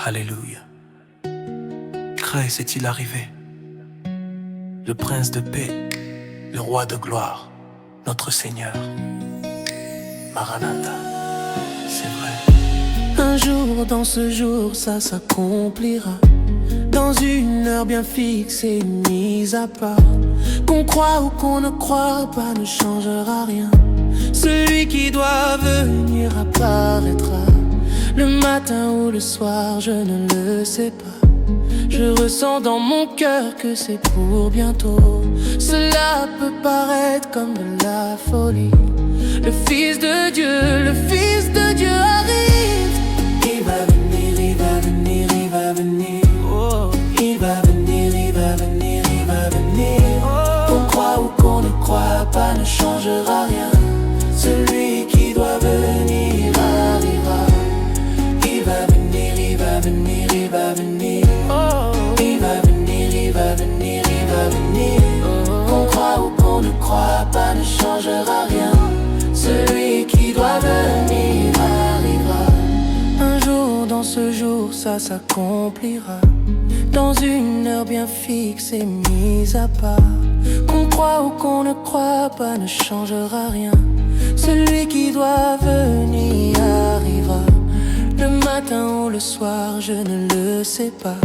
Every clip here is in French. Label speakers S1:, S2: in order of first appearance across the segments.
S1: Alléluia. Christ est-il arrivé, le prince de paix, le roi de gloire, notre Seigneur. Maranatha, c'est vrai.
S2: Un jour, dans ce jour, ça s'accomplira. Dans une heure bien fixée, mise à part. Qu'on croit ou qu'on ne croit pas ne changera rien. Celui qui doit venir apparaîtra. Le matin ou le soir, je ne le sais pas. Je ressens dans mon cœur que c'est pour bientôt. Cela peut paraître comme de la folie. Le Fils de Dieu, le Fils de Dieu arrive. Il va venir, il va venir, il va venir. Oh. Il va venir, il va venir, il va venir. Oh. Qu'on croit ou qu'on ne croit pas ne changera rien. Celui qui doit venir arrivera. Il va venir, il va venir, il va venir. Oh. Il va venir, il va venir, il va venir. Oh. Qu'on croit ou qu'on ne croit pas ne changera rien. Celui qui doit venir arrivera. Un jour, dans ce jour, ça s'accomplira. Dans une heure bien fixée, mise à part. Qu'on croit ou qu'on ne croit pas ne changera rien. Celui qui doit venir arrivera. Le matin ou le soir, je ne le sais pas.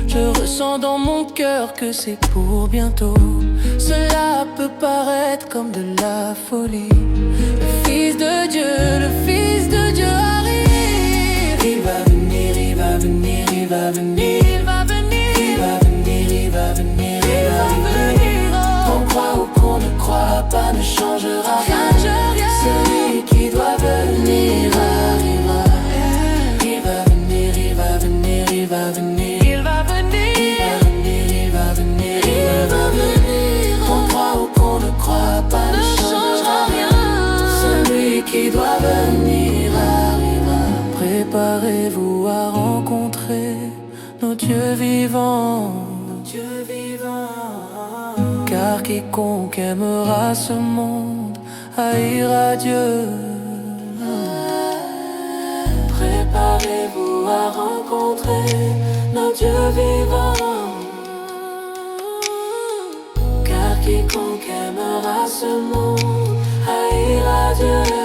S2: Je ressens dans mon cœur que c'est pour bientôt. Cela peut paraître comme de la folie. Le Fils de Dieu, le Fils de Dieu arrive. Il va venir, il va venir, il va venir. Il va venir, il va venir, il va venir, il va venir. Qu'on croit ou qu'on ne croit pas ne changera rien. Celui qui doit venir arrivera. Il va venir, il va venir, il va venir. Il va venir, il va venir, il va venir. Qu'on croit ou qu'on ne croit pas ne changera rien. Celui qui doit venir arrivera. Préparez-vous à rencontrer nos dieux vivants. Car quiconque aimera ce monde haïra Dieu. Préparez-vous à rencontrer nos dieux vivants. Car quiconque aimera ce monde haïra Dieu.